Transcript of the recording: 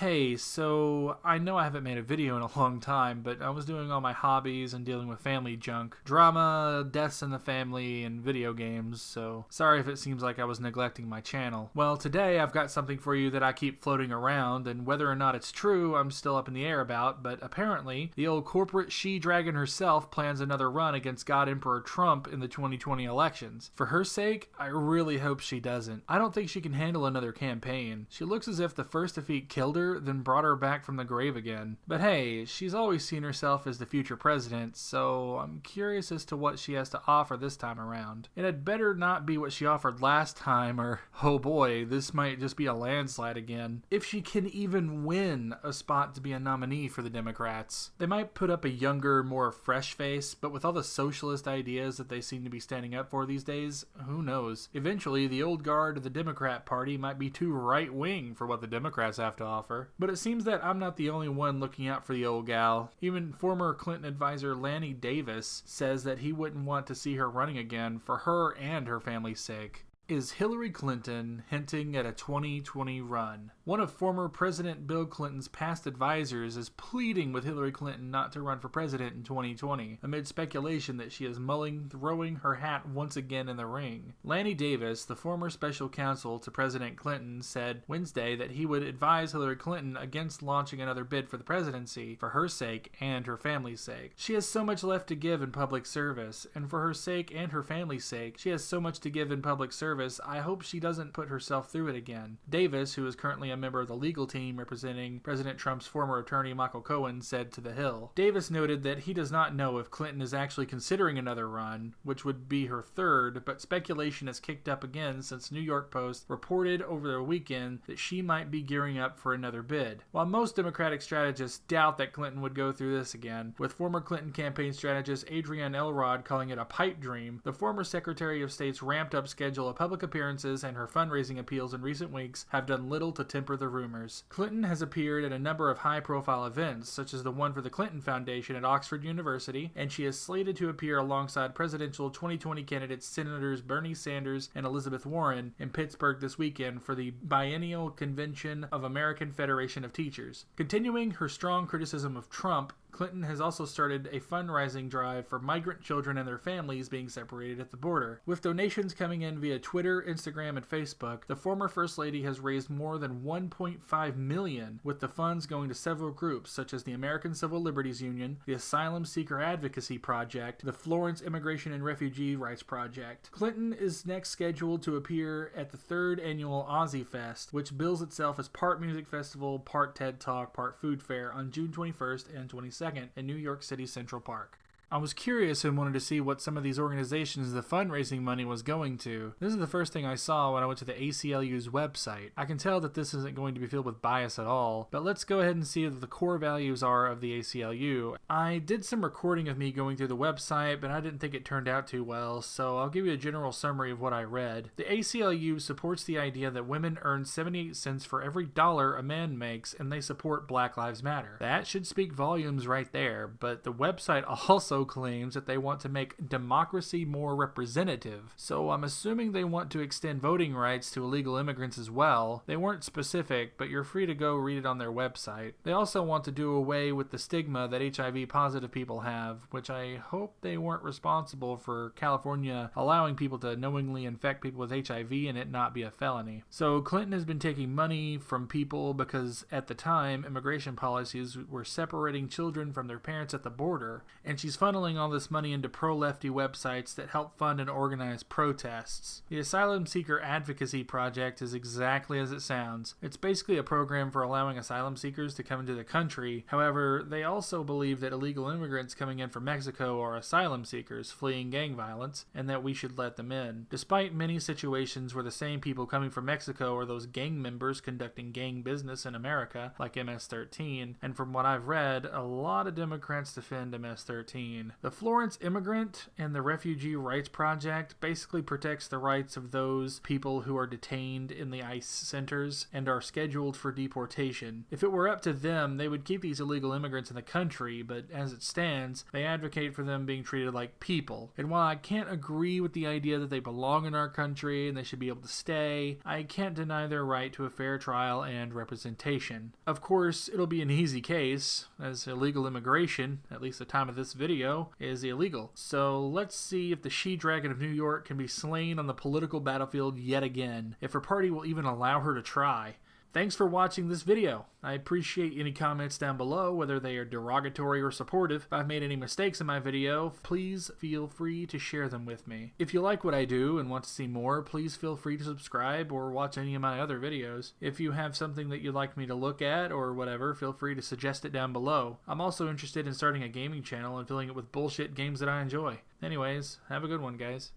Hey, so I know I haven't made a video in a long time, but I was doing all my hobbies and dealing with family junk. Drama, deaths in the family, and video games, so sorry if it seems like I was neglecting my channel. Well, today I've got something for you that I keep floating around, and whether or not it's true, I'm still up in the air about, but apparently, the old corporate she-dragon herself plans another run against God Emperor Trump in the 2020 elections. For her sake, I really hope she doesn't. I don't think she can handle another campaign. She looks as if the first defeat killed her, then brought her back from the grave again. But hey, she's always seen herself as the future president, so I'm curious as to what she has to offer this time around. It had better not be what she offered last time, or oh boy, this might just be a landslide again. If she can even win a spot to be a nominee for the Democrats. They might put up a younger, more fresh face, but with all the socialist ideas that they seem to be standing up for these days, who knows? Eventually, the old guard of the Democrat Party might be too right-wing for what the Democrats have to offer. But it seems that I'm not the only one looking out for the old gal. Even former Clinton advisor Lanny Davis says that he wouldn't want to see her running again for her and her family's sake. Is Hillary Clinton hinting at a 2020 run? One of former President Bill Clinton's past advisors is pleading with Hillary Clinton not to run for president in 2020, amid speculation that she is mulling throwing her hat once again in the ring. Lanny Davis, the former special counsel to President Clinton, said Wednesday that he would advise Hillary Clinton against launching another bid for the presidency for her sake and her family's sake. She has so much left to give in public service, and for her sake and her family's sake, she has so much to give in public service. I hope she doesn't put herself through it again. Davis, who is currently a member of the legal team representing President Trump's former attorney Michael Cohen, said to The Hill. Davis noted that he does not know if Clinton is actually considering another run, which would be her third, but speculation has kicked up again since New York Post reported over the weekend that she might be gearing up for another bid. While most Democratic strategists doubt that Clinton would go through this again, with former Clinton campaign strategist Adrienne Elrod calling it a pipe dream, the former Secretary of State's ramped-up schedule of public appearances and her fundraising appeals in recent weeks have done little to temper the rumors. Clinton has appeared at a number of high-profile events, such as the one for the Clinton Foundation at Oxford University, and she is slated to appear alongside presidential 2020 candidates Senators Bernie Sanders and Elizabeth Warren in Pittsburgh this weekend for the Biennial Convention of American Federation of Teachers. Continuing her strong criticism of Trump, Clinton has also started a fundraising drive for migrant children and their families being separated at the border. With donations coming in via Twitter, Instagram, and Facebook, the former First Lady has raised more than $1.5 million, with the funds going to several groups such as the American Civil Liberties Union, the Asylum Seeker Advocacy Project, the Florence Immigration and Refugee Rights Project. Clinton is next scheduled to appear at the 3rd annual Aussie Fest, which bills itself as part music festival, part TED Talk, part food fair on June 21st and 22nd in New York City Central Park. I was curious and wanted to see what some of these organizations the fundraising money was going to. This is the first thing I saw when I went to the ACLU's website. I can tell that this isn't going to be filled with bias at all, but let's go ahead and see what the core values are of the ACLU. I did some recording of me going through the website, but I didn't think it turned out too well, so I'll give you a general summary of what I read. The ACLU supports the idea that women earn 78 cents for every dollar a man makes, and they support Black Lives Matter. That should speak volumes right there, but the website also claims that they want to make democracy more representative, so I'm assuming they want to extend voting rights to illegal immigrants as well. They weren't specific, but you're free to go read it on their website. They also want to do away with the stigma that HIV positive people have, which I hope they weren't responsible for California allowing people to knowingly infect people with HIV and it not be a felony. So Clinton has been taking money from people because at the time immigration policies were separating children from their parents at the border, and she's funneling all this money into pro-lefty websites that help fund and organize protests. The Asylum Seeker Advocacy Project is exactly as it sounds. It's basically a program for allowing asylum seekers to come into the country. However, they also believe that illegal immigrants coming in from Mexico are asylum seekers fleeing gang violence, and that we should let them in. Despite many situations where the same people coming from Mexico are those gang members conducting gang business in America, like MS-13, and from what I've read, a lot of Democrats defend MS-13. insane. The Florence Immigrant and the Refugee Rights Project basically protects the rights of those people who are detained in the ICE centers and are scheduled for deportation. If it were up to them, they would keep these illegal immigrants in the country, but as it stands, they advocate for them being treated like people. And while I can't agree with the idea that they belong in our country and they should be able to stay, I can't deny their right to a fair trial and representation. Of course, it'll be an easy case, as illegal immigration, at least the time of this video, is illegal. So let's see if the she-dragon of New York can be slain on the political battlefield yet again, if her party will even allow her to try. Thanks for watching this video. I appreciate any comments down below, whether they are derogatory or supportive. If I've made any mistakes in my video, please feel free to share them with me. If you like what I do and want to see more, please feel free to subscribe or watch any of my other videos. If you have something that you'd like me to look at or whatever, feel free to suggest it down below. I'm also interested in starting a gaming channel and filling it with bullshit games that I enjoy. Anyways, have a good one, guys.